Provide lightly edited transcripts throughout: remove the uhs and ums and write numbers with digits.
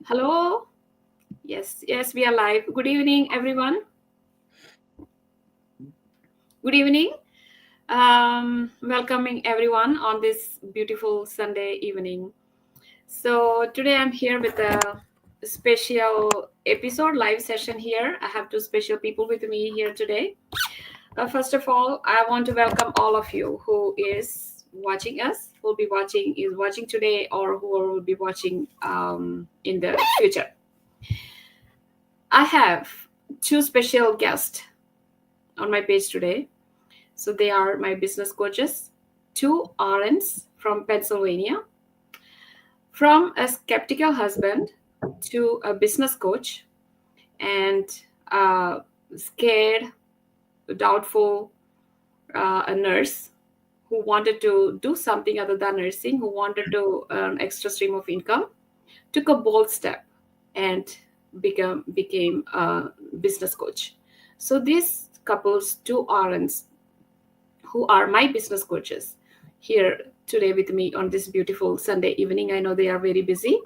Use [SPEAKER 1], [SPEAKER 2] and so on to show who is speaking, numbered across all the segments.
[SPEAKER 1] Hello. Yes, we are live. Good evening, everyone. Good evening. Welcoming everyone on this beautiful Sunday evening. So today I'm here with a special episode, live session here. I have two special people with me here today. First of all, I want to welcome all of you who is watching us, who will be watching, is watching today, or who will be watching in the future. I have two special guests on my page today. So they are my business coaches, two RNs from Pennsylvania, from a skeptical husband to a business coach, and scared, doubtful, a nurse who wanted to do something other than nursing, who wanted to earn extra stream of income, took a bold step and became a business coach. So these couples, two RNs, who are my business coaches, here today with me on this beautiful Sunday evening. I know they are very busy,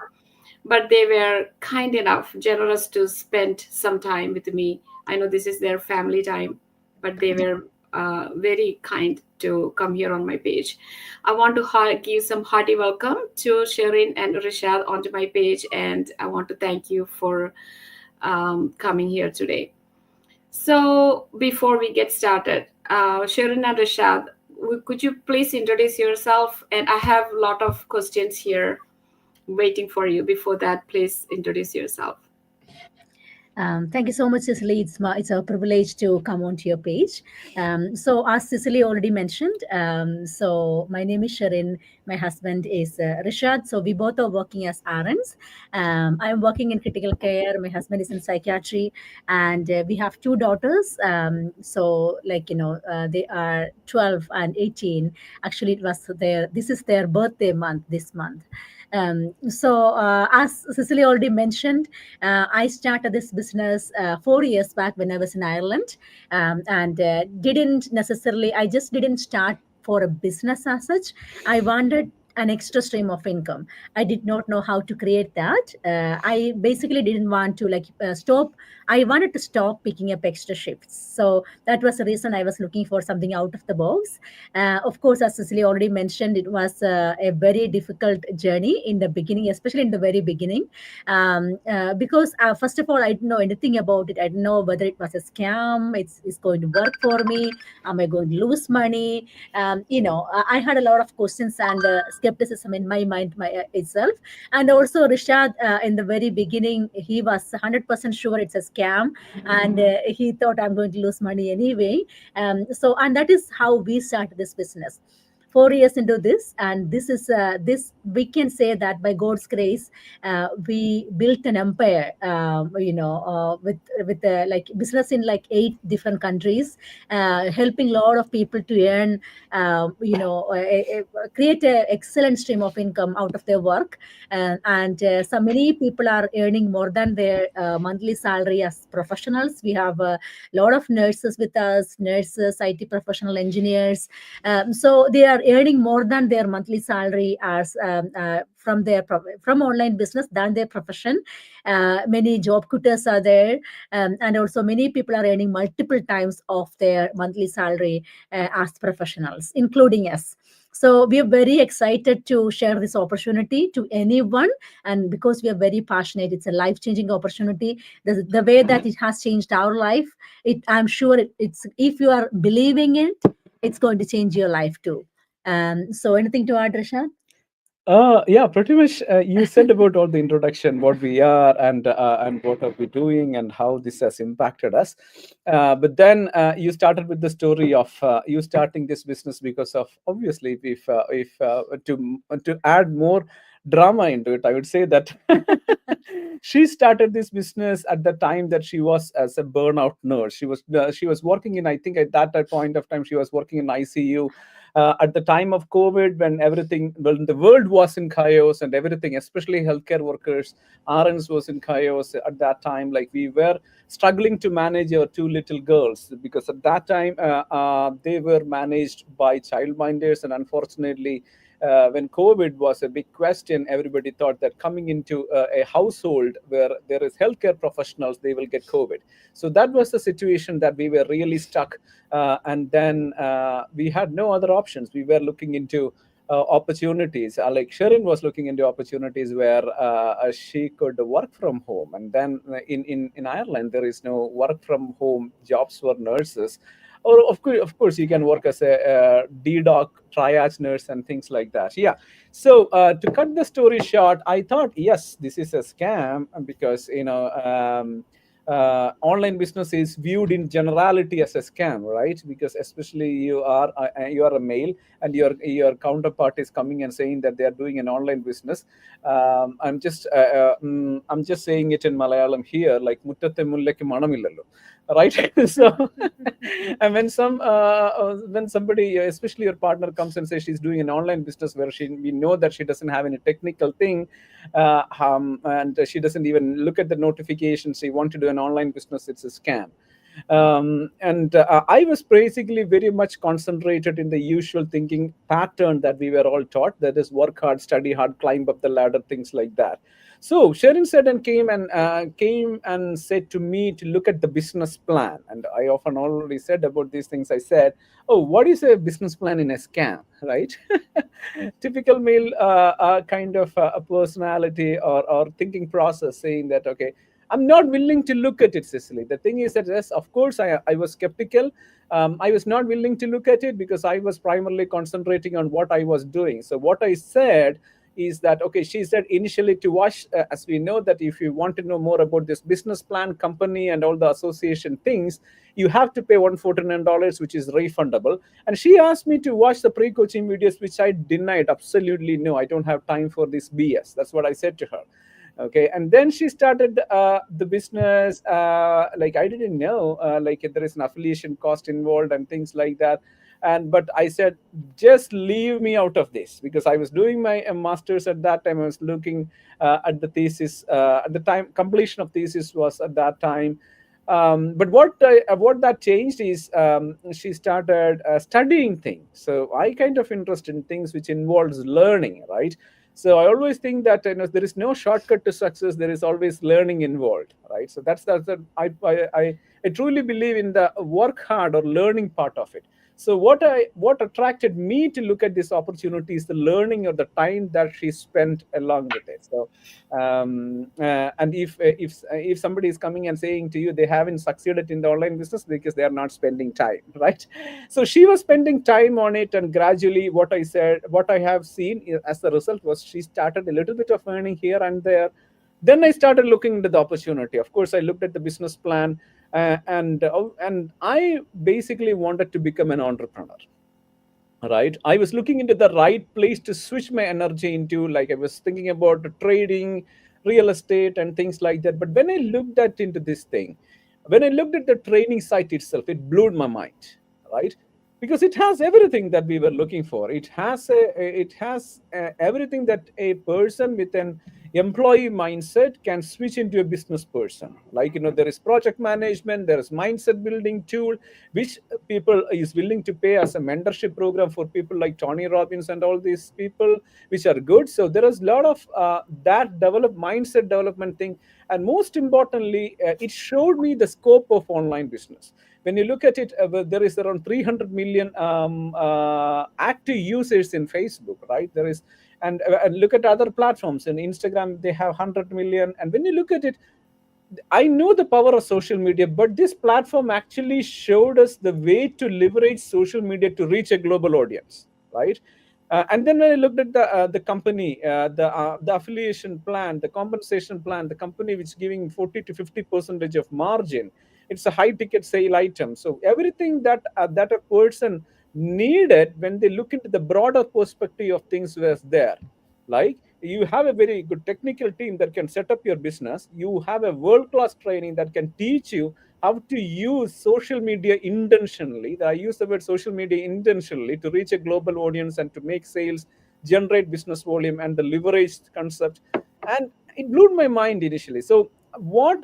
[SPEAKER 1] but they were kind enough, generous to spend some time with me. I know this is their family time, but they were very kind to come here on my page. I want to give some hearty welcome to Sherin and Rishad onto my page, and I want to thank you for coming here today. So before we get started, Sharon and Rashad, could you please introduce yourself? And I have a lot of questions here waiting for you. Before that, please introduce yourself.
[SPEAKER 2] Thank you so much, Cecily. It's a privilege to come onto your page. So, as Cecily already mentioned, so my name is Sharin. My husband is Rishad. So, we both are working as RNs. I'm working in critical care. My husband is in psychiatry, and we have two daughters. They are 12 and 18. Actually, it was their. This is their birthday month this month. As Cecily already mentioned, I started this business 4 years back when I was in Ireland, and didn't necessarily. I just didn't start for a business as such. I wanted an extra stream of income. I did not know how to create that. I basically didn't want to stop. I wanted to stop picking up extra shifts. So that was the reason I was looking for something out of the box. Of course, as Cecily already mentioned, it was a very difficult journey in the beginning, especially in the very beginning, because first of all, I didn't know anything about it. I didn't know whether it was a scam. It's going to work for me. Am I going to lose money? I had a lot of questions and skepticism in my mind itself. And also, Rishad, in the very beginning, he was 100% sure it's a scam, and he thought I'm going to lose money anyway. And that is how we started this business. 4 years into this, and this we can say that by God's grace, we built an empire, with like business in like 8 different countries, helping a lot of people to earn, create an excellent stream of income out of their work. And so many people are earning more than their monthly salary as professionals. We have a lot of nurses with us, nurses, IT professional, engineers. So they are earning more than their monthly salary as from online business than their profession. Many job quiters are there, and also many people are earning multiple times of their monthly salary as professionals, including us. So we are very excited to share this opportunity to anyone, and because we are very passionate, it's a life-changing opportunity. The way that it has changed our life, I'm sure it's, if you are believing it, it's going to change your life too. So anything to add, Rishad?
[SPEAKER 3] Yeah, pretty much. You said about all the introduction, what we are, and what are we doing, and how this has impacted us. But then you started with the story of you starting this business because of, obviously, if to add more drama into it, I would say that she started this business at the time that she was as a burnout nurse. She was working in, I think at that point of time she was working in ICU at the time of COVID, when the world was in chaos and everything, especially healthcare workers, RNs was in chaos at that time. Like, we were struggling to manage our two little girls, because at that time they were managed by childminders, and unfortunately when COVID was a big question, everybody thought that coming into a household where there is healthcare professionals, they will get COVID. So that was the situation that we were really stuck. And then we had no other options. We were looking into opportunities. Like Sharon was looking into opportunities where she could work from home. And then in Ireland, there is no work from home jobs for nurses. Or of course, you can work as a DDoc triage nurse and things like that. Yeah. So to cut the story short, I thought, yes, this is a scam because online business is viewed in generality as a scam, right? Because especially you are a male and your counterpart is coming and saying that they are doing an online business. I'm just saying it in Malayalam here, like muttatte mullekku manamillallo, right? So and when somebody, especially your partner, comes and says she's doing an online business where we know that she doesn't have any technical thing, and she doesn't even look at the notifications, she want to do an online business, it's a scam. And I was basically very much concentrated in the usual thinking pattern that we were all taught, that is work hard, study hard, climb up the ladder, things like that. So Sharon said and came and said to me to look at the business plan. And I often already said about these things. I said, "Oh, what is a business plan in a scam?" Right? Typical male kind of a personality or thinking process, saying that, okay, I'm not willing to look at it, Cecily. The thing is that, yes, of course, I was skeptical. I was not willing to look at it because I was primarily concentrating on what I was doing. So what I said is that, okay, she said initially to watch, as we know that if you want to know more about this business plan, company, and all the association things, you have to pay $149, which is refundable. And she asked me to watch the pre-coaching videos, which I denied. Absolutely no, I don't have time for this BS. That's what I said to her. Okay, and then she started the business. Like I didn't know, like there is an affiliation cost involved and things like that. But I said, just leave me out of this, because I was doing my master's at that time. I was looking at the thesis at the time. Completion of thesis was at that time. But what that changed is she started studying things. So I kind of interested in things which involves learning, right? So I always think that there is no shortcut to success. There is always learning involved, right? So that's I truly believe in the work hard or learning part of it. So what attracted me to look at this opportunity is the learning or the time that she spent along with it. So and if somebody is coming and saying to you they haven't succeeded in the online business because they are not spending time, right? So she was spending time on it, and gradually what I have seen as the result was she started a little bit of earning here and there. Then I started looking into the opportunity. Of course, I looked at the business plan, and I basically wanted to become an entrepreneur. Right, I was looking into the right place to switch my energy into. Like I was thinking about trading, real estate, and things like that. But when I looked into this thing, when I looked at the training site itself, it blew my mind, right? Because it has everything that we were looking for. It has everything that a person with an employee mindset can switch into a business person. Like there is project management, there is mindset building tool, which people is willing to pay as a mentorship program for people like Tony Robbins and all these people, which are good. So there is a lot of that mindset development thing. And most importantly, it showed me the scope of online business. When you look at it, there is around 300 million active users in Facebook, right? There is, and look at other platforms. In Instagram, they have 100 million. And when you look at it, I know the power of social media, but this platform actually showed us the way to leverage social media to reach a global audience, right? And then when I looked at the company, the affiliation plan, the compensation plan, the company which is giving 40 to 50% of margin, it's a high ticket sale item. So everything that that a person needed when they look into the broader perspective of things was there. Like you have a very good technical team that can set up your business. You have a world-class training that can teach you how to use social media intentionally. I use the word social media intentionally to reach a global audience and to make sales, generate business volume, and the leverage concept. And it blew my mind initially. So what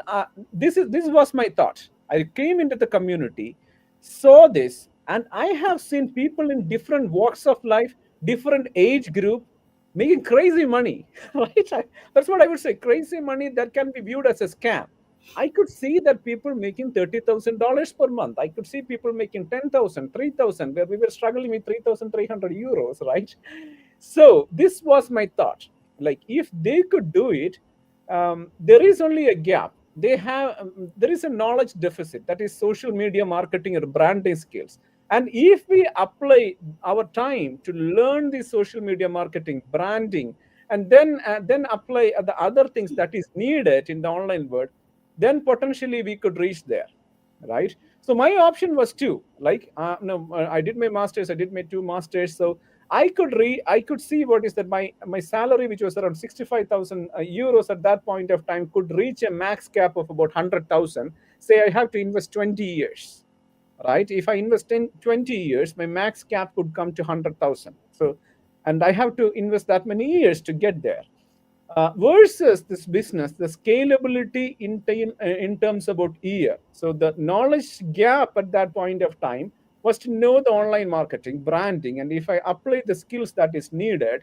[SPEAKER 3] this was my thought. I came into the community, saw this, and I have seen people in different walks of life different age group, making crazy money, right? That's what I would say, crazy money that can be viewed as a scam. I could see that people making $30,000 per month. I could see people making 10,000, 3,000, where we were struggling with 3,300 euros, right? So this was my thought. Like, if they could do it, there is only a gap. There is a knowledge deficit, that is social media marketing or branding skills. And if we apply our time to learn the social media marketing, branding, and then apply the other things that is needed in the online world, then potentially we could reach there, right? So my option was two. Like, no, I did my masters, I did my two masters. So I could see what is that my salary, which was around 65,000 euros at that point of time, could reach a max cap of about 100,000. Say I have to invest 20 years, right? If I invest in 20 years, my max cap could come to 100,000. So, and I have to invest that many years to get there. Versus this business, the scalability in terms about year. So the knowledge gap at that point of time was to know the online marketing, branding, and if I apply the skills that is needed,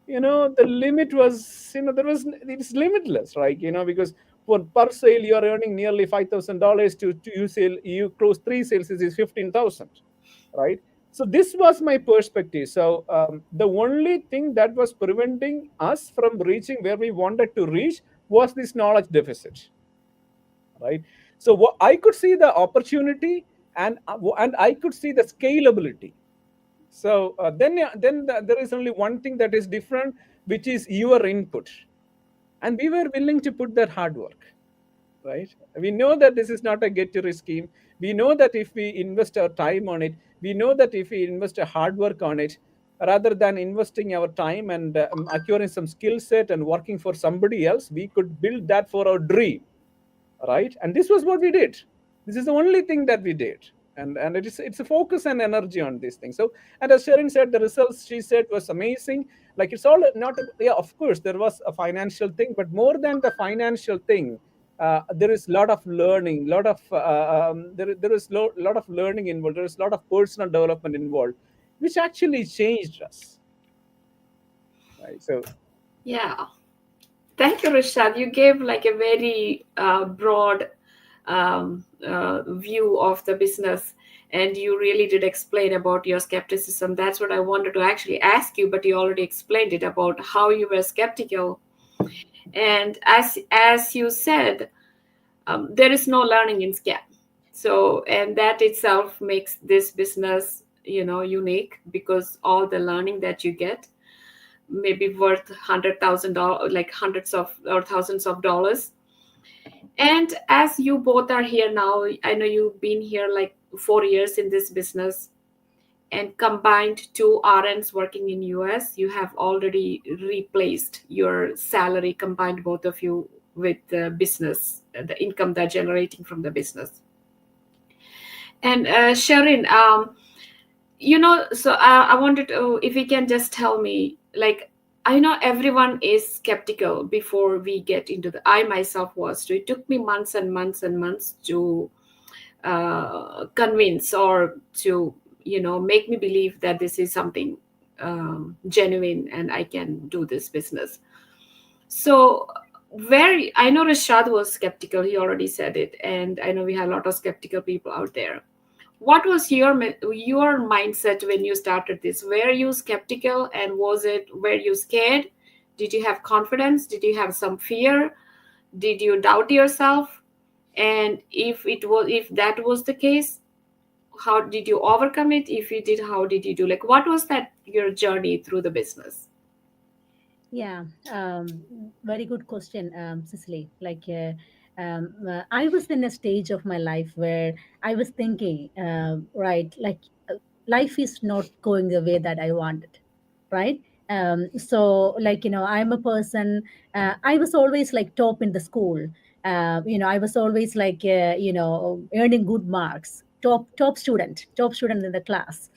[SPEAKER 3] the limit was, it's limitless, right? Because for per sale you are earning nearly $5,000, to you sale, you close three sales is 15,000, right? So this was my perspective. So the only thing that was preventing us from reaching where we wanted to reach was this knowledge deficit, right? So I could see the opportunity, and I could see the scalability. So there is only one thing that is different, which is your input, and we were willing to put that hard work, right? We know that this is not a get-rich scheme. We know that if we invest our time on it, we know that if we invest a hard work on it, rather than investing our time and acquiring some skill set and working for somebody else, we could build that for our dream, right? And this was what we did. This is the only thing that we did. And it's a focus and energy on this thing. So, and as Sharon said, the results, she said, was amazing. Like, it's all not, yeah, of course there was a financial thing, but more than the financial thing, there is a lot of learning, there is lot of learning involved. There is a lot of personal development involved, which actually changed us, right? So
[SPEAKER 1] Yeah. Thank you, Rishad. You gave like a very broad view of the business, and you really did explain about your skepticism. That's what I wanted to actually ask you, but you already explained it about how you were skeptical. And as you said, there is no learning in scam. So, and that itself makes this business, unique, because all the learning that you get may be worth $100,000, like hundreds of or thousands of dollars. And as you both are here now, I know you've been here like 4 years in this business, and combined two RNs working in US, you have already replaced your salary, combined both of you, with the business, the income they're generating from the business. And Sharon, so I wanted to, if you can just tell me, like, I know everyone is skeptical before we get into the. I myself was too. It took me months and months and months to convince, or to make me believe that this is something genuine and I can do this business. So, I know Rashad was skeptical. He already said it, and I know we have a lot of skeptical people out there. What was your mindset when you started this? Were you skeptical, and were you scared? Did you have confidence? Did you have some fear? Did you doubt yourself? And if that was the case, how did you overcome it? If you did, how did you do? Like, what was that your journey through the business?
[SPEAKER 2] Yeah, very good question, Cicely. I was in a stage of my life where I was thinking, right, like life is not going the way that I wanted, right? So, I'm a person, I was always like top in the school. I was always earning good marks, top student in the class.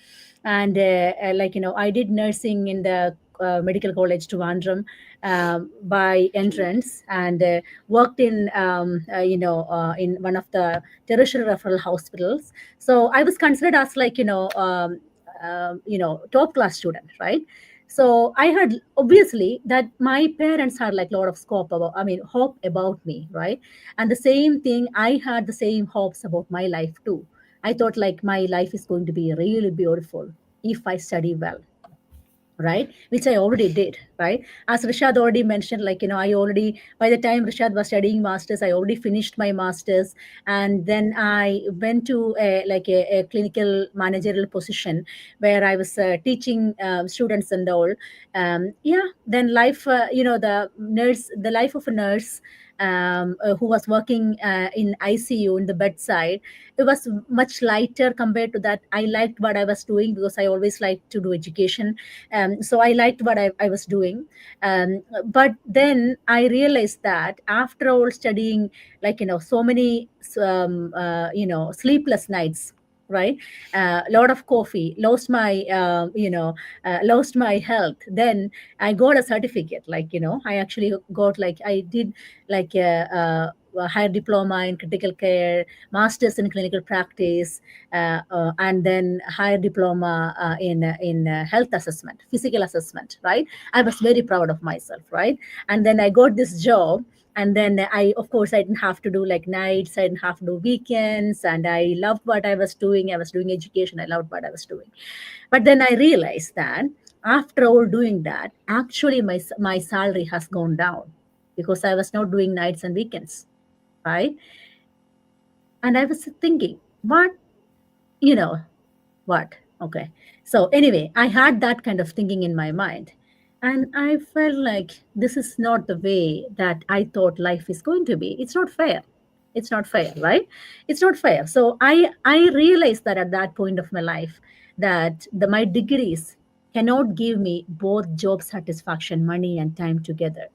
[SPEAKER 2] And I did nursing in the medical college Trivandrum by entrance, and worked in one of the tertiary referral hospitals. So I was considered as top class student, right? So I had obviously that my parents had like a lot of hope about me, right? And the same thing, I had the same hopes about my life too. I thought like my life is going to be really beautiful if I study well, right? Which I already did, right? As Rishad already mentioned, like, I already, by the time Rishad was studying masters, I already finished my masters. And then I went to a clinical managerial position where I was teaching students and all. Yeah, then life, the life of a nurse who was working in ICU in the bedside, it was much lighter compared to that. I liked what I was doing because I always liked to do education, so I liked what I was doing. But then I realized that after all studying, like, so many sleepless nights, right? A lot of coffee, lost my health. Then I got a certificate, like, I actually got, like, I did like a higher diploma in critical care, masters in clinical practice, and then higher diploma in health assessment, physical assessment, right? I was very proud of myself, right? And then I got this job, and then of course, I didn't have to do like nights, I didn't have to do weekends, and I loved what I was doing. I was doing education, I loved what I was doing. But then I realized that after all doing that, actually my salary has gone down because I was not doing nights and weekends, right? And I was thinking, you know, what? Okay. So anyway, I had that kind of thinking in my mind. And I felt like this is not the way that I thought life is going to be. It's not fair. It's not fair, right? It's not fair. So I realized that at that point of my life that my degrees cannot give me both job satisfaction, money, and time together.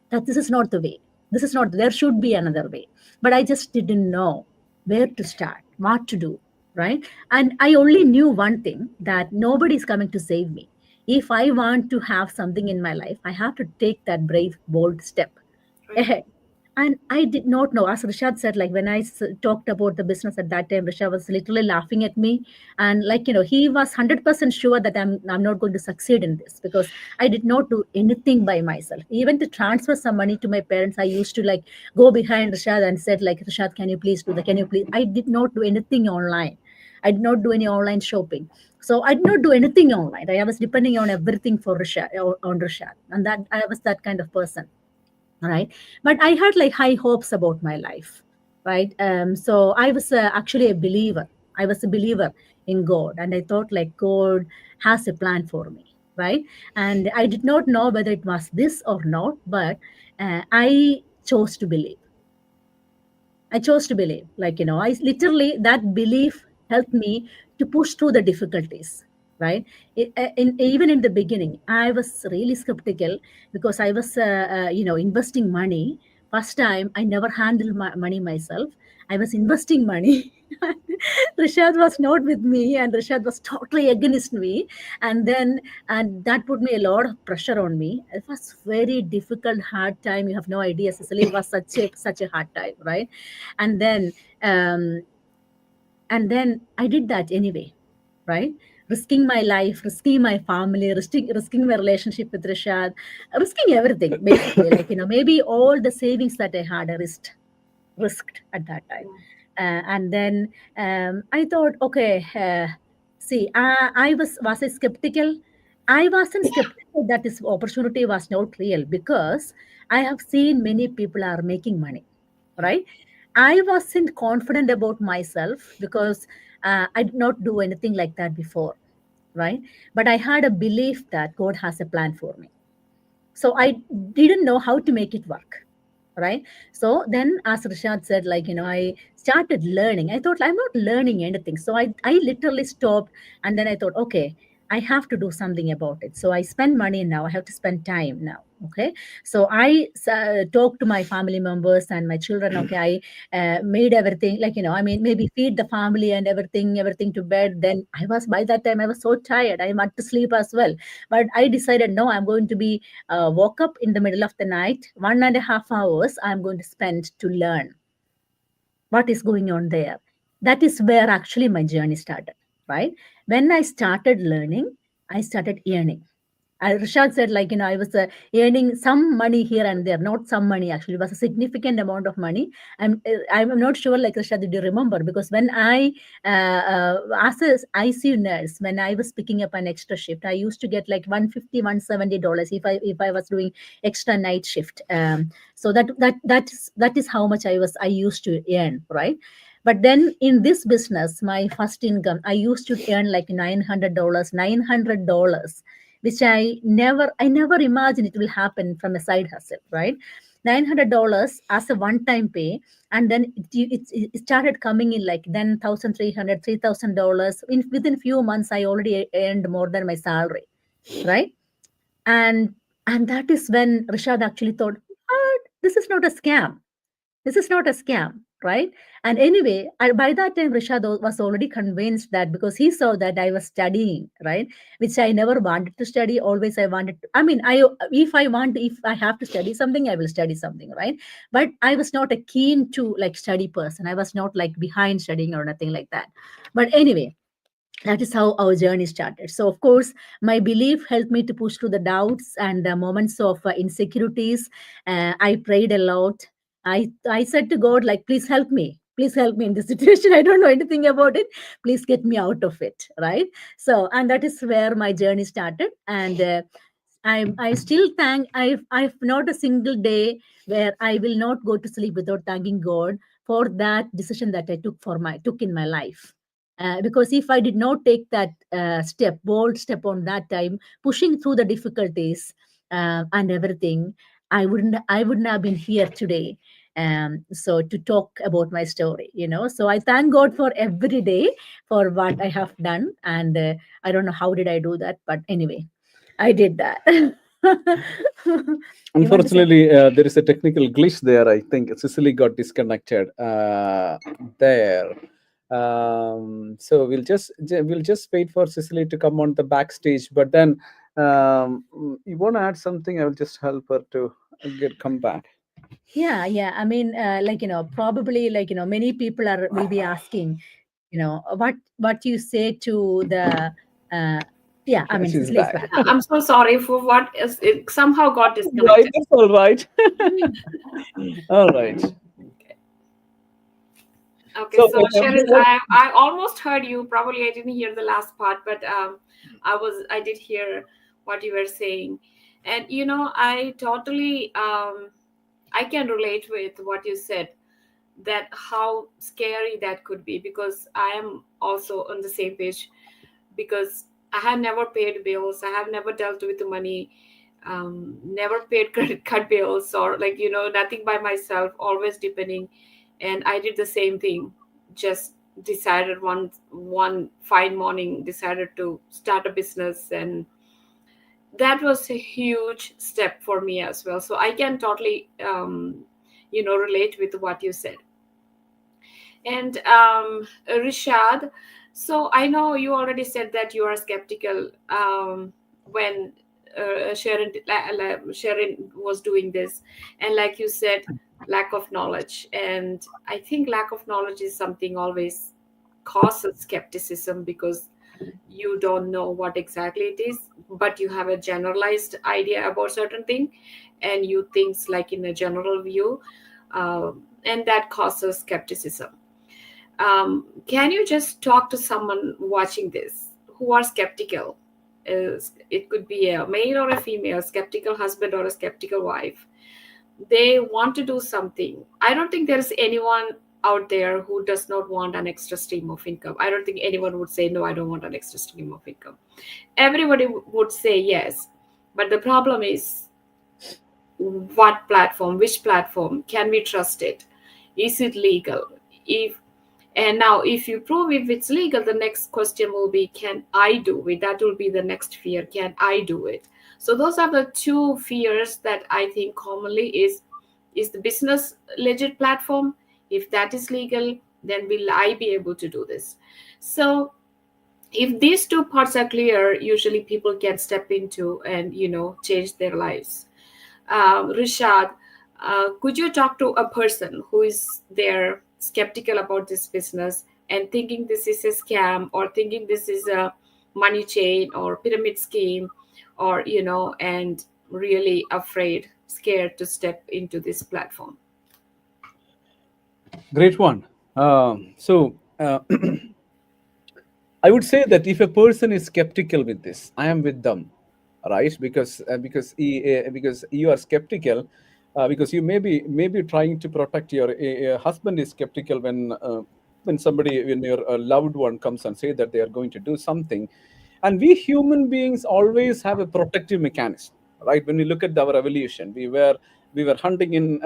[SPEAKER 2] That this is not the way. This is not, there should be another way. But I just didn't know where to start, what to do, right? And I only knew one thing, that nobody's coming to save me. If I want to have something in my life, I have to take that brave, bold step
[SPEAKER 1] Right.
[SPEAKER 2] ahead. And I did not know, as Rishad said, like when I talked about the business at that time, Rishad was literally laughing at me. And like, he was 100% sure that I'm not going to succeed in this because I did not do anything by myself. Even to transfer some money to my parents, I used to like go behind Rishad and said like, Rishad, can you please do that? Can you please? I did not do anything online. I did not do any online shopping. So I did not do anything online. I was depending on everything for Rishad, on Rishad. And that I was that kind of person, right? But I had like high hopes about my life, right? So I was actually a believer. I was a believer in God, and I thought like God has a plan for me, right? And I did not know whether it was this or not, but I chose to believe. I chose to believe. Like, I literally, that belief helped me to push through the difficulties, right? Even in the beginning, I was really skeptical because I was, investing money. First time, I never handled my money myself. I was investing money. Rishad was not with me, and Rishad was totally against me. And that put me a lot of pressure on me. It was very difficult, hard time. You have no idea, Cecily. It was such a hard time, right? And then um, and then I did that anyway, right? Risking my life, risking my family, risking my relationship with Rishad, risking everything basically. Like, maybe all the savings that I had, I risked at that time. And then I thought, okay, see, I was I skeptical. I wasn't skeptical that this opportunity was not real because I have seen many people are making money, right? I wasn't confident about myself because I did not do anything like that before, right? But I had a belief that God has a plan for me. So I didn't know how to make it work, right? So then, as Rishad said, like, I started learning. I thought I'm not learning anything. So I literally stopped, and then I thought, okay, I have to do something about it. So I spend money now. I have to spend time now. Okay. So I talked to my family members and my children. Okay. I made everything, like, maybe feed the family and everything to bed. Then by that time, I was so tired. I want to sleep as well. But I decided, no, I'm going to be woke up in the middle of the night, 1.5 hours I'm going to spend to learn what is going on there. That is where actually my journey started. right? When I started learning, I started earning. Rishad said, like, I was earning some money here and there, not some money actually, it was a significant amount of money. I'm not sure, like Rishad, did you remember? Because when I, as a ICU nurse, when I was picking up an extra shift, I used to get like 150, $170 if I was doing extra night shift. So that is how much I used to earn, right? But then in this business, my first income, I used to earn like $900, which I never imagined it will happen from a side hustle, right? $900 as a one-time pay, and then it started coming in like then 1,300, $3,000. Within few months, I already earned more than my salary, right? And that is when Rishad actually thought, what? This is not a scam. This is not a scam, right? And anyway, by that time, Rishad was already convinced that, because he saw that I was studying, right? Which I never wanted to study. Always I wanted to, I mean, if I have to study something, I will study something, right? But I was not a keen to like study person. I was not like behind studying or nothing like that. But anyway, that is how our journey started. So of course, my belief helped me to push through the doubts and the moments of insecurities. I prayed a lot. I said to God, like, please help me in this situation. I don't know anything about it. Please get me out of it, right? So, and that is where my journey started. And I still thank, I've not a single day where I will not go to sleep without thanking God for that decision that I took in my life. Because if I did not take that bold step on that time, pushing through the difficulties and everything, I wouldn't have been here today. So to talk about my story, so I thank God for every day for what I have done. And I don't know how did I do that, but anyway, I did that. You want to say?
[SPEAKER 3] Unfortunately, there is a technical glitch there. I think Cecily got disconnected there. So we'll just wait for Cecily to come on the backstage. But then, you want to add something? I will just help her to come back.
[SPEAKER 2] Yeah. I mean, probably, many people will be asking, what you say to the, yeah, I mean,
[SPEAKER 3] She's
[SPEAKER 2] Cicely is
[SPEAKER 3] back.
[SPEAKER 2] back.
[SPEAKER 1] I'm so sorry for what is it somehow got
[SPEAKER 3] Right,
[SPEAKER 1] disconnected.
[SPEAKER 3] that's all right. All right.
[SPEAKER 1] Okay,
[SPEAKER 3] So,
[SPEAKER 1] so Sharon, I almost heard you. Probably I didn't hear the last part, but I did hear what you were saying, and I totally I can relate with what you said, that how scary that could be, because I am also on the same page, because I have never paid bills, I have never dealt with the money, never paid credit card bills, or like nothing by myself, always depending. And I did the same thing, just decided one fine morning, decided to start a business, and that was a huge step for me as well. So I can totally relate with what you said. And Rishad, so I know you already said that you are skeptical when Sharon was doing this, and like you said, lack of knowledge. And I think lack of knowledge is something always causes skepticism, because you don't know what exactly it is, but you have a generalized idea about certain thing, and you think like in a general view, and that causes skepticism. Can you just talk to someone watching this who are skeptical? It could be a male or a female, skeptical husband or a skeptical wife. They want to do something. I don't think there's anyone out there who does not want an extra stream of income. I don't think anyone would say, no, I don't want an extra stream of income. Everybody would say yes. But the problem is, what platform, which platform, can we trust it? Is it legal? And now, if you prove if it's legal, the next question will be, can I do it? That will be the next fear. Can I do it? So those are the two fears that I think commonly is the business legit platform? If that is legal, then will I be able to do this? So if these two parts are clear, usually people can step into and, change their lives. Rishad, could you talk to a person who is there skeptical about this business, and thinking this is a scam, or thinking this is a money chain or pyramid scheme, or and really afraid, scared to step into this platform.
[SPEAKER 3] Great one. I would say that if a person is skeptical with this, I am with them, right? Because you are skeptical, because you may be trying to protect your husband is skeptical when your loved one comes and say that they are going to do something, and we human beings always have a protective mechanism, right? When we look at our evolution, we were hunting in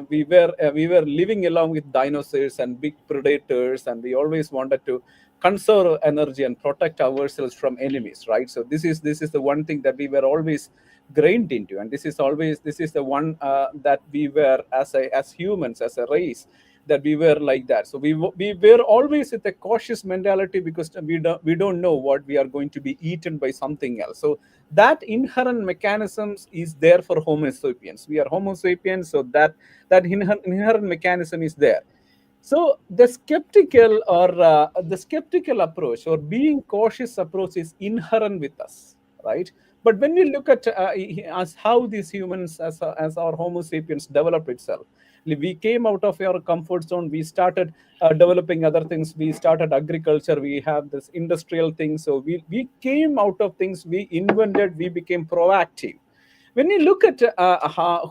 [SPEAKER 3] we were living along with dinosaurs and big predators, and we always wanted to conserve energy and protect ourselves from enemies, right? So this is the one thing that we were always grained into, and this is the one that we were as humans, as a race, that we were like that. So we were always with a cautious mentality, because we don't know what we are going to be eaten by something else. So that inherent mechanisms is there for Homo sapiens. We are Homo sapiens, so that inherent mechanism is there. So the skeptical approach, or being cautious approach, is inherent with us, right? But when we look at as how these humans, as our Homo sapiens developed itself, we came out of our comfort zone. We started developing other things. We started agriculture. We have this industrial thing. So we came out of things. We invented. We became proactive. When you look at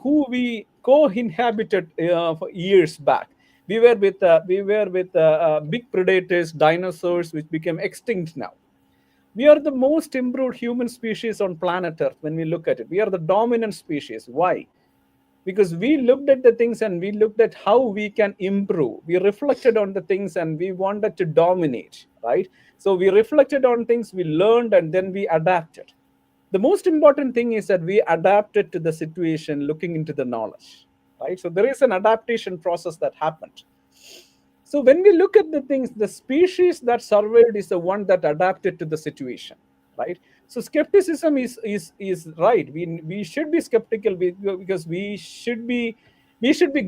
[SPEAKER 3] who we co-inhabited for years back, we were with big predators, dinosaurs, which became extinct now. We are the most improved human species on planet Earth. When we look at it, we are the dominant species. Why? Because we looked at the things and we looked at how we can improve. We reflected on the things and we wanted to dominate, right? So we reflected on things, we learned, and then we adapted. The most important thing is that we adapted to the situation, looking into the knowledge, right? So there is an adaptation process that happened. So when we look at the things, the species that survived is the one that adapted to the situation, right? So skepticism is right. We should be skeptical, because we should be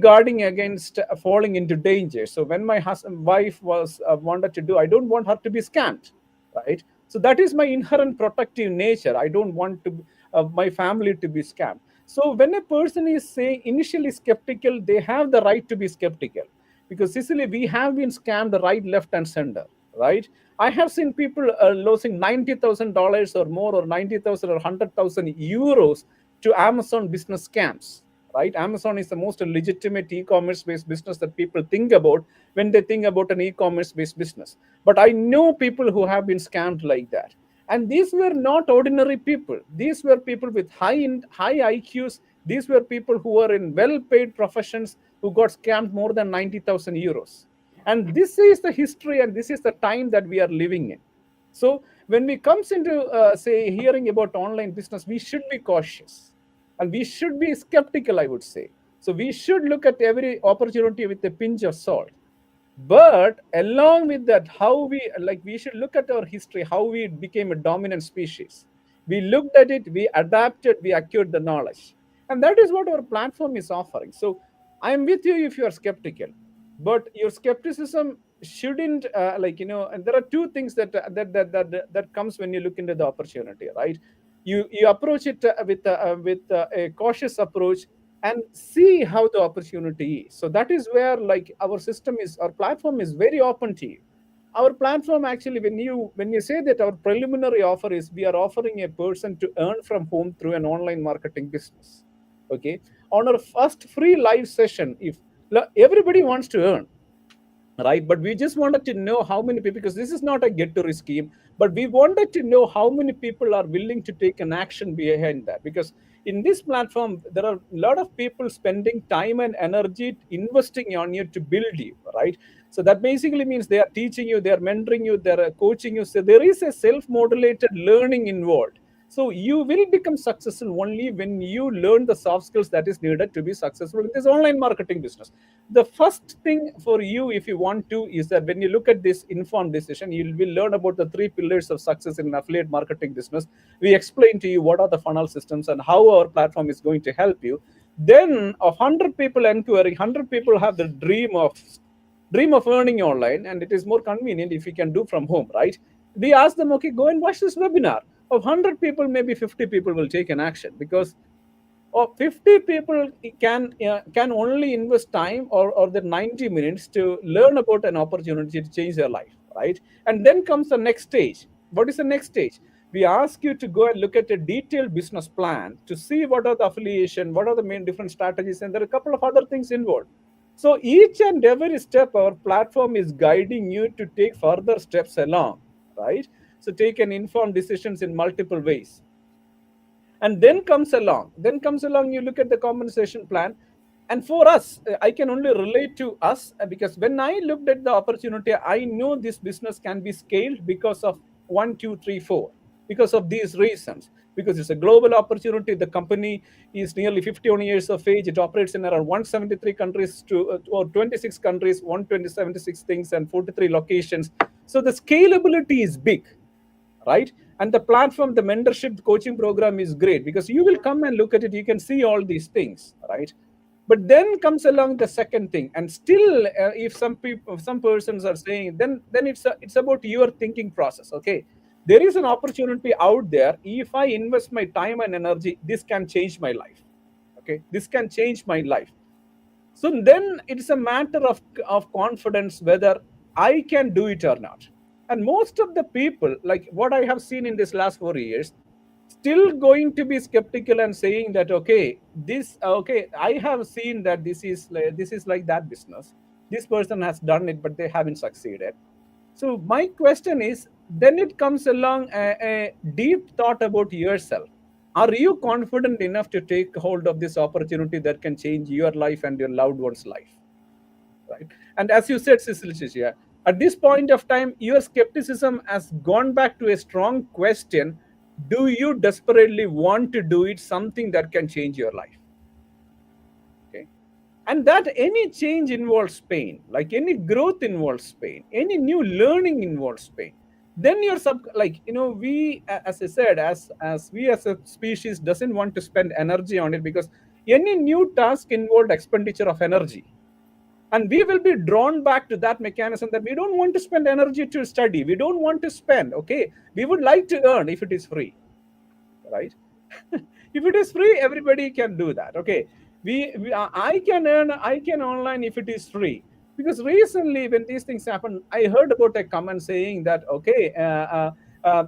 [SPEAKER 3] guarding against falling into danger. So when my wife was wanted to do, I don't want her to be scammed, right? So that is my inherent protective nature. I don't want to my family to be scammed. So when a person is saying initially skeptical, they have the right to be skeptical, because Sicily, we have been scammed right, left, and center, right? I have seen people losing $90,000 or more, or 90,000 or 100,000 euros to Amazon business scams, right? Amazon is the most legitimate e-commerce based business that people think about when they think about an e-commerce based business. But I know people who have been scammed like that. And these were not ordinary people. These were people with high IQs. These were people who were in well-paid professions, who got scammed more than 90,000 euros. And this is the history, and this is the time that we are living in. So when we comes into say hearing about online business, we should be cautious and we should be skeptical, I would say. So we should look at every opportunity with a pinch of salt. But along with that, we should look at our history, how we became a dominant species. We looked at it, we adapted, we acquired the knowledge, and that is what our platform is offering. So I am with you if you are skeptical, but your skepticism shouldn't and there are two things that comes when you look into the opportunity, right? You approach it with a cautious approach, and see how the opportunity is. So that is where, like, our platform is very open to you. Our platform, actually, when you say that our preliminary offer is, we are offering a person to earn from home through an online marketing business. Okay, on our first free live session, if everybody wants to earn, right? But we just wanted to know how many people, because this is not a get to rich scheme, but we wanted to know how many people are willing to take an action behind that. Because in this platform, there are a lot of people spending time and energy investing on you to build you, right? So that basically means they are teaching you, they are mentoring you, they are coaching you. So there is a self-modulated learning involved. So you will become successful only when you learn the soft skills that is needed to be successful in this online marketing business. The first thing for you, if you want to, is that when you look at this informed decision, you will learn about the 3 pillars of success in an affiliate marketing business. We explain to you what are the funnel systems and how our platform is going to help you. Then 100 people inquiring, 100 people have the dream of dream of earning online, and it is more convenient if you can do from home, right? We ask them, okay, go and watch this webinar. Of 100 people, maybe 50 people will take an action, because or 50 people can only invest time, or the 90 minutes to learn about an opportunity to change their life, right? And then comes the next stage. What is the next stage? We ask you to go and look at a detailed business plan to see what are the affiliation, what are the main different strategies, and there are a couple of other things involved. So each and every step our platform is guiding you to take further steps along, right? So take an informed decisions in multiple ways. And then comes along, you look at the compensation plan. And for us, I can only relate to us, because when I looked at the opportunity, I know this business can be scaled because of 1, 2, 3, 4, because of these reasons. Because it's a global opportunity, the company is nearly 51 years of age, it operates in around 173 countries to or 26 countries, 176 things, and 43 locations. So the scalability is big, right? And the platform, the mentorship, the coaching program is great, because you will come and look at it, you can see all these things, right? But then comes along the second thing, and still, if some people, some persons are saying, then it's about your thinking process. Okay, there is an opportunity out there. If I invest my time and energy, this can change my life. Okay, this can change my life. So then it's a matter of confidence whether I can do it or not. And most of the people, like what I have seen in this last 4 years, still going to be skeptical and saying that, okay, I have seen that this is like that business. This person has done it, but they haven't succeeded. So my question is, then it comes along a deep thought about yourself. Are you confident enough to take hold of this opportunity that can change your life and your loved one's life, right? And as you said, Cecilia, at this point of time, your skepticism has gone back to a strong question: do you desperately want to do it, something that can change your life? Okay, and that any change involves pain, like any growth involves pain, any new learning involves pain. Then you're we, as I said, as we as a species doesn't want to spend energy on it, because any new task involved expenditure of energy, and we will be drawn back to that mechanism that we don't want to spend energy to study, we don't want to spend. Okay, we would like to earn if it is free, right? If it is free, everybody can do that. Okay, I can earn, I can online if it is free. Because recently when these things happen, I heard about a comment saying that, okay,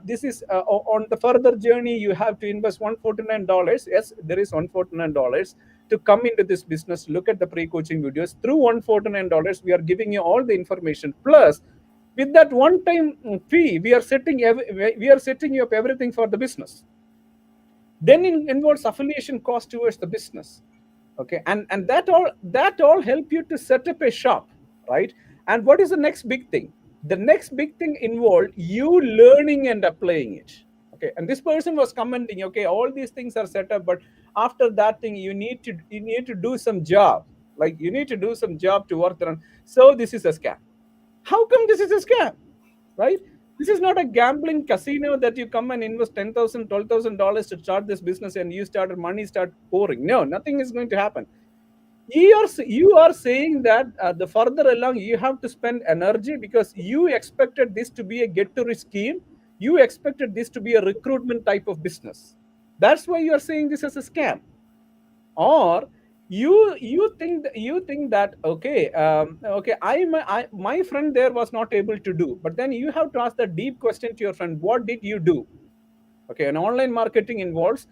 [SPEAKER 3] this is on the further journey, you have to invest $149. Yes, there is $149 to come into this business. Look at the pre-coaching videos. Through $149, we are giving you all the information. Plus, with that one-time fee, we are setting you up everything for the business. Then it involves affiliation cost towards the business. Okay, and that all help you to set up a shop, right? And what is the next big thing? The next big thing involved you learning and applying it. Okay, and this person was commenting, okay, all these things are set up, but after that thing, you need to do some job, like you need to do some job to work around. So this is a scam. How come this is a scam, right? This is not a gambling casino that you come and invest $10,000, $12,000 to start this business and money start pouring. No, nothing is going to happen. You are saying that the further along you have to spend energy, because you expected this to be a get-to-rich scheme. You expected this to be a recruitment type of business. That's why you are saying this as a scam. Or you think that, okay, my friend there was not able to do, but then you have to ask the deep question to your friend: what did you do? Okay, and online marketing involves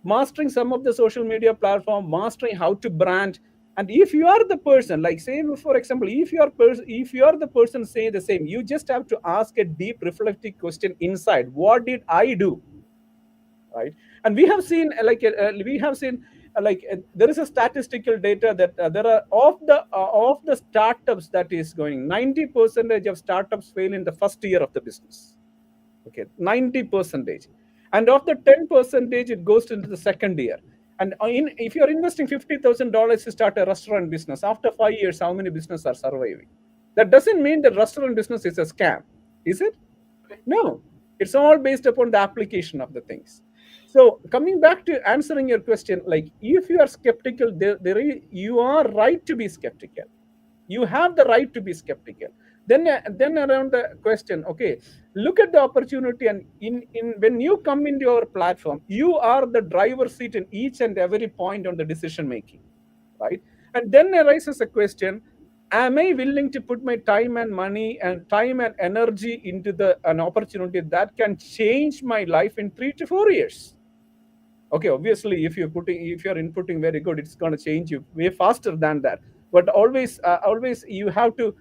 [SPEAKER 3] mastering some of the social media platform, mastering how to brand. And if you are the person, like say for example, if you are the person saying the same, you just have to ask a deep reflective question inside: what did I do? Right? And we have seen there is a statistical data that there are of the startups that is going, 90% of startups fail in the first year of the business. Okay, 90%. And of the 10%, it goes into the second year. And if you're investing $50,000 to start a restaurant business, after 5 years, how many businesses are surviving? That doesn't mean the restaurant business is a scam, is it? No, it's all based upon the application of the things. So coming back to answering your question, like if you are skeptical, you are right to be skeptical. You have the right to be skeptical. Then around the question, okay, look at the opportunity, and in when you come into your platform, you are the driver's seat in each and every point on the decision making, right? And then arises a question: am I willing to put my time and money and time and energy into an opportunity that can change my life in 3 to 4 years? Okay, obviously if you're inputting very good, it's going to change you way faster than that. But always you have to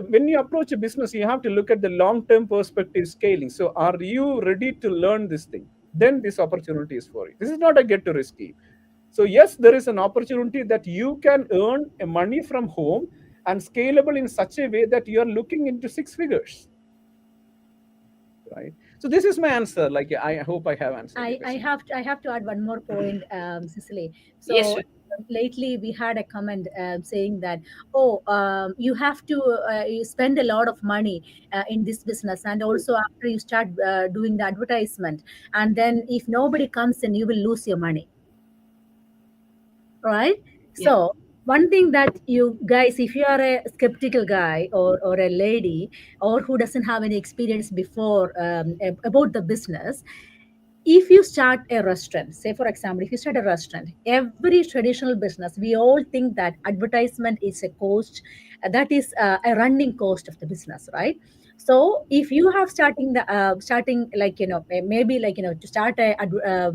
[SPEAKER 3] when you approach a business, you have to look at the long term perspective scaling. So are you ready to learn this thing? Then this opportunity is for you. This is not a get to risky. So yes, there is an opportunity that you can earn money from home and scalable in such a way that you are looking into 6 figures, right? So this is my answer. Like, I hope I have answered your
[SPEAKER 2] I
[SPEAKER 3] question.
[SPEAKER 2] have to add one more point, Cicely.
[SPEAKER 1] Yes,
[SPEAKER 2] So
[SPEAKER 1] sir.
[SPEAKER 2] lately we had a comment saying that, oh, you have to you spend a lot of money in this business, and also after you start doing the advertisement, and then if nobody comes in, you will lose your money, right?
[SPEAKER 1] Yeah.
[SPEAKER 2] So one thing that you guys, if you are a skeptical guy or a lady, or who doesn't have any experience before about the business, if you start a restaurant, say for example, if you start a restaurant, every traditional business, we all think that advertisement is a cost, that is a running cost of the business, right? So if you have starting, like, maybe, like, to start a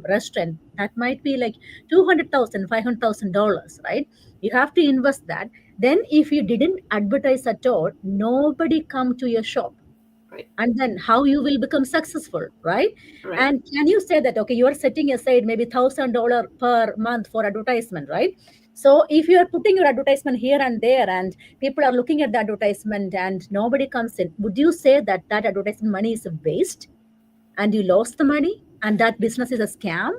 [SPEAKER 2] restaurant, that might be like 200,000, $500,000, right? You have to invest that. Then if you didn't advertise at all, nobody come to your shop,
[SPEAKER 1] Right.
[SPEAKER 2] and then how you will become successful, right?
[SPEAKER 1] Right.
[SPEAKER 2] And can you say that, okay, you are setting aside maybe $1,000 per month for advertisement, right? So if you are putting your advertisement here and there, and people are looking at the advertisement and nobody comes in, would you say that that advertisement money is a waste and you lost the money and that business is a scam?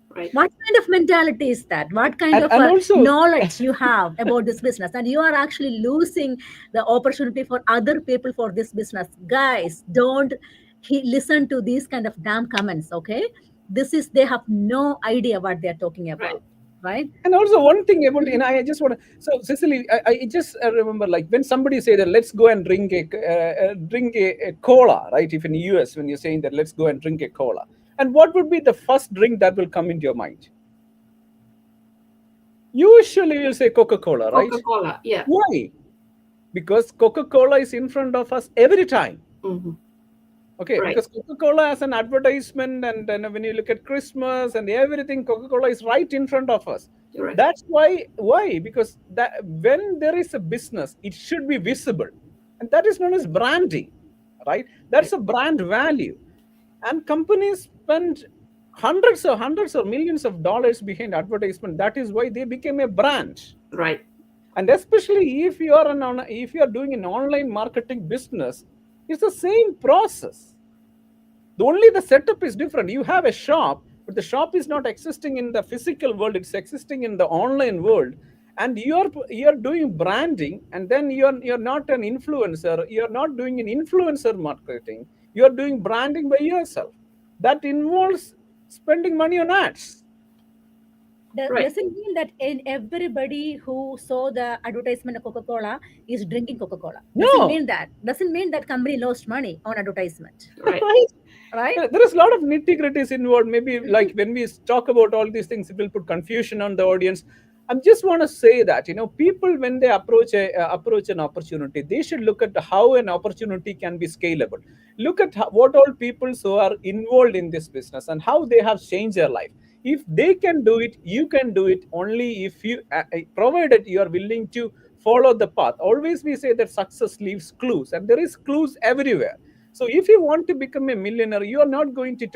[SPEAKER 1] Right.
[SPEAKER 2] What kind of mentality is that? What kind of
[SPEAKER 3] And also,
[SPEAKER 2] knowledge you have about this business, and you are actually losing the opportunity for other people for this business? Guys, don't listen to these kind of damn comments, okay? This is, they have no idea what they're talking
[SPEAKER 1] Right.
[SPEAKER 2] about, right?
[SPEAKER 3] and also one thing about, I just want to, so Cicely, I just remember, like, when somebody say that let's go and drink a cola, right? If in the US, when you're saying that let's go and drink a cola, and what would be the first drink that will come into your mind? Usually you'll say Coca-Cola, right?
[SPEAKER 1] Coca-Cola. Yeah.
[SPEAKER 3] Why? Because Coca-Cola is in front of us every time.
[SPEAKER 1] Mm-hmm.
[SPEAKER 3] Okay,
[SPEAKER 1] Right.
[SPEAKER 3] because Coca-Cola has an advertisement, and then when you look at Christmas and everything, Coca-Cola is right in front of us.
[SPEAKER 1] You're right.
[SPEAKER 3] That's why, because that when there is a business, it should be visible, and that is known as branding, right? That's a brand value, and companies spend hundreds or millions of dollars behind advertisement. That is why they became a brand.
[SPEAKER 1] Right.
[SPEAKER 3] And especially if you are if you are doing an online marketing business, it's the same process. The setup is different. You have a shop, but the shop is not existing in the physical world, it's existing in the online world. And you're doing branding, and then you're not an influencer, you're not doing an influencer marketing, you're doing branding by yourself. That involves spending money on ads.
[SPEAKER 1] Right.
[SPEAKER 2] Doesn't mean that in everybody who saw the advertisement of Coca-Cola is drinking Coca-Cola.
[SPEAKER 3] No.
[SPEAKER 2] Doesn't mean that company lost money on advertisement,
[SPEAKER 1] Right.
[SPEAKER 2] right?
[SPEAKER 3] There is a lot of nitty-gritties involved. Maybe, like, when we talk about all these things, it will put confusion on the audience. I just want to say that, people, when they approach an opportunity, they should look at how an opportunity can be scalable. Look at what all people who are involved in this business and how they have changed their life. If they can do it, you can do it, only if you provided you are willing to follow the path. Always we say that success leaves clues, and there is clues everywhere. So if you want to become a millionaire, you are not going to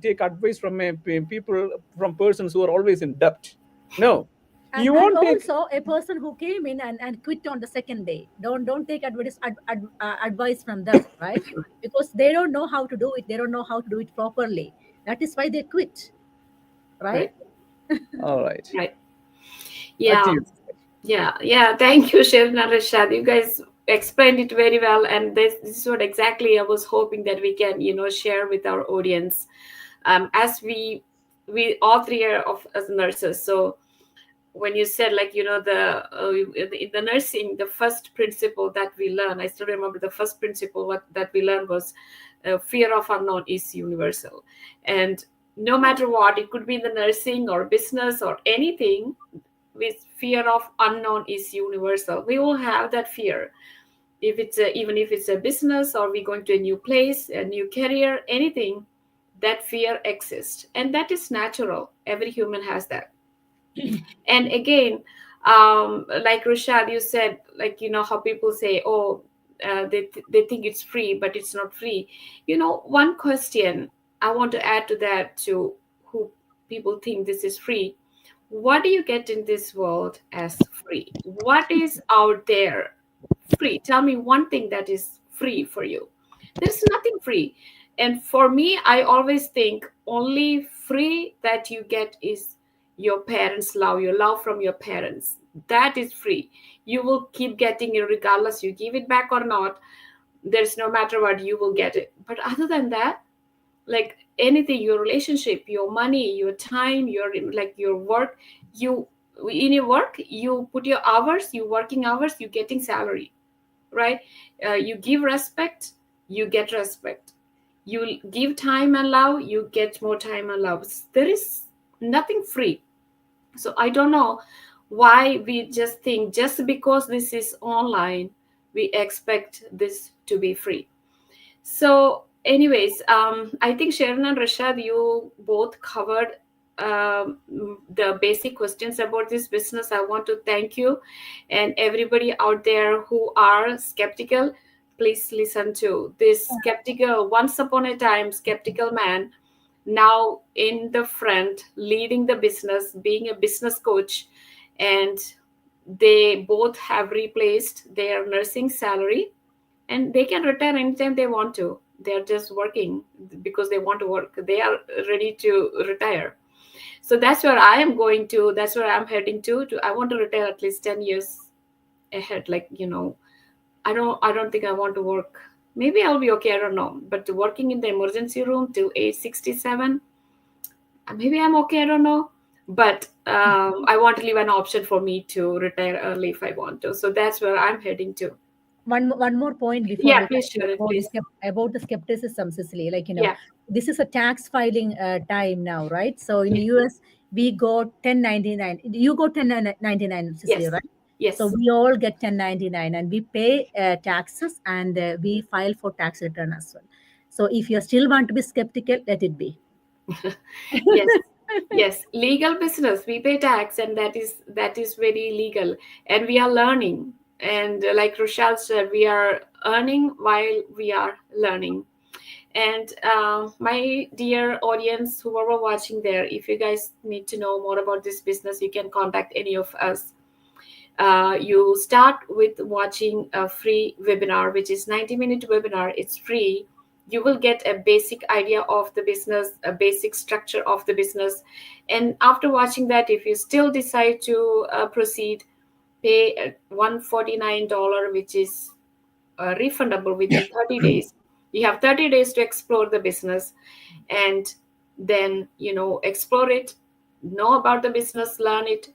[SPEAKER 3] take advice from from persons who are always in debt. No,
[SPEAKER 2] And,
[SPEAKER 3] you
[SPEAKER 2] and
[SPEAKER 3] won't take.
[SPEAKER 2] also a person who came in and quit on the second day. Don't take advice from them, right? Because they don't know how to do it. They don't know how to do it properly. That is why they quit, right?
[SPEAKER 1] Right.
[SPEAKER 3] All right.
[SPEAKER 1] Right.
[SPEAKER 3] Back to
[SPEAKER 1] Yeah.
[SPEAKER 3] you.
[SPEAKER 1] Yeah. Thank you, Chef Narashad. You guys explained it very well, and this is what exactly I was hoping that we can, share with our audience. As we all three are of as nurses, so when you said, like, in the nursing, the first principle that we learn, I still remember the first principle that we learned was fear of unknown is universal. And no matter what, it could be in the nursing or business or anything, with fear of unknown is universal. We all have that fear. If it's even if it's a business, or we going to a new place, a new career, anything, that fear exists, and that is natural. Every human has that. And again, like Rishad, you said, like, how people say, oh, they think it's free, but it's not free. One question I want to add to that, to who people think this is free: what do you get in this world as free? What is out there free? Tell me one thing that is free for you. There's nothing free. And for me, I always think only free that you get is your parents' love, your love from your parents. That is free. You will keep getting it regardless you give it back or not. There's no matter what, you will get it. But other than that, like anything, your relationship, your money, your time, your work, in your work, you put your hours, you working hours, you getting salary, right? You give respect, you get respect. You give time and love, you get more time and love. There is nothing free. So I don't know why we just think, just because this is online, we expect this to be free. So anyways, I think Sharon and Rashad, you both covered the basic questions about this business. I want to thank you, and everybody out there who are skeptical, please listen to this skeptical, once upon a time skeptical man, now in the front, leading the business, being a business coach. And they both have replaced their nursing salary, and they can retire anytime they want to. They're just working because they want to work. They are ready to retire. So that's where I am going to. That's where I'm heading to. I want to retire at least 10 years ahead. Like, I don't think I want to work. Maybe I'll be okay. I don't know. But working in the emergency room till age 67, maybe I'm okay. I don't know. But I want to leave an option for me to retire early if I want to. So that's where I'm heading to.
[SPEAKER 2] One more point before
[SPEAKER 1] Yeah,
[SPEAKER 2] we
[SPEAKER 1] please share it, please.
[SPEAKER 2] about the skepticism, Cicely. Like,
[SPEAKER 1] Yeah.
[SPEAKER 2] this is a tax filing time now, right? So in the US, we got 1099. You got 1099, Cicely,
[SPEAKER 1] Yes.
[SPEAKER 2] right?
[SPEAKER 1] Yes.
[SPEAKER 2] So we all get 1099, and we pay taxes, and we file for tax return as well. So if you still want to be skeptical, let it be.
[SPEAKER 1] Yes. Yes, legal business, we pay tax, and that is very legal, and we are learning. And like Rochelle said, we are earning while we are learning. And my dear audience, whoever watching there, if you guys need to know more about this business, you can contact any of us. You start with watching a free webinar, which is 90-minute webinar. It's free. You will get a basic idea of the business, a basic structure of the business. And after watching that, if you still decide to proceed, pay $149, which is refundable within 30 days. You have 30 days to explore the business, and then, explore it, know about the business, learn it,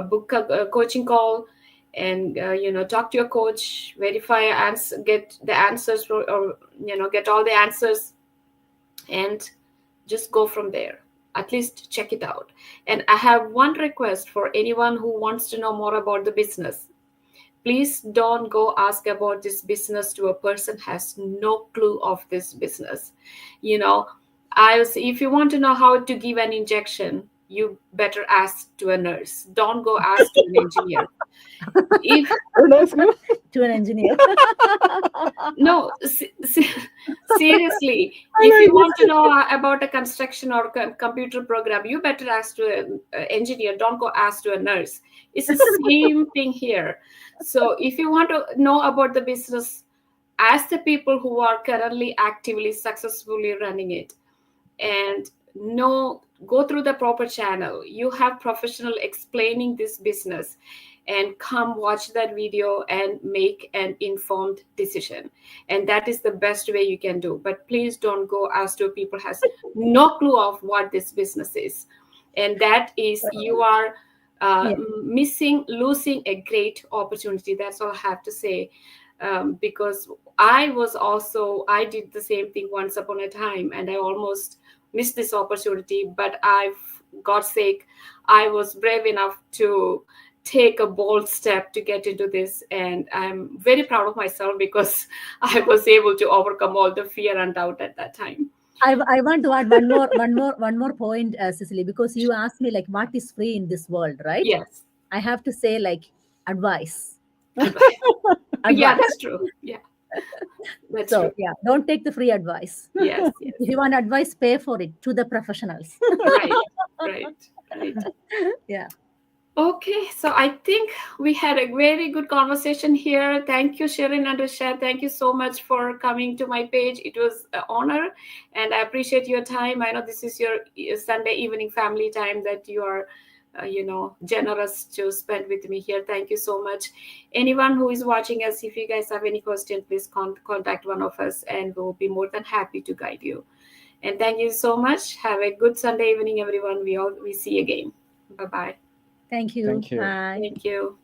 [SPEAKER 1] book a coaching call, and talk to your coach, verify and get the answers, or get all the answers, and just go from there. At least check it out. And I have one request for anyone who wants to know more about the business. Please don't go ask about this business to a person has no clue of this business. If you want to know how to give an injection, you better ask to a nurse. Don't go ask to an engineer.
[SPEAKER 2] To an engineer.
[SPEAKER 1] No, seriously. If you want to know about a construction or computer program, you better ask to an engineer. Don't go ask to a nurse. It's the same thing here. So if you want to know about the business, ask the people who are currently actively, successfully running it, and go through the proper channel. You have professional explaining this business, and come watch that video and make an informed decision. And that is the best way you can do. But please don't go ask to people has no clue of what this business is. And that is, you are
[SPEAKER 2] Yeah.
[SPEAKER 1] losing a great opportunity. That's all I have to say. Because I did the same thing once upon a time, and I almost missed this opportunity. But God's sake, I was brave enough to take a bold step to get into this, and I'm very proud of myself because I was able to overcome all the fear and doubt at that time.
[SPEAKER 2] I want to add one more point, Cecily, because you asked me like what is free in this world, right?
[SPEAKER 1] Yes.
[SPEAKER 2] I have to say like advice.
[SPEAKER 1] Yeah,
[SPEAKER 2] Advice.
[SPEAKER 1] that's true. Yeah, that's
[SPEAKER 2] So
[SPEAKER 1] true.
[SPEAKER 2] yeah, don't take the free advice.
[SPEAKER 1] Yes, yes.
[SPEAKER 2] If you want advice, pay for it to the professionals.
[SPEAKER 1] Right, right.
[SPEAKER 2] Yeah.
[SPEAKER 1] Okay, so I think we had a very good conversation here. Thank you, Shirin and Rashad. Thank you so much for coming to my page. It was an honor, and I appreciate your time. I know this is your Sunday evening family time that you are, generous to spend with me here. Thank you so much. Anyone who is watching us, if you guys have any question, please contact one of us, and we'll be more than happy to guide you. And thank you so much. Have a good Sunday evening, everyone. We see you again. Bye bye.
[SPEAKER 2] Thank you.
[SPEAKER 3] Thank you.
[SPEAKER 2] Bye.
[SPEAKER 1] Thank you.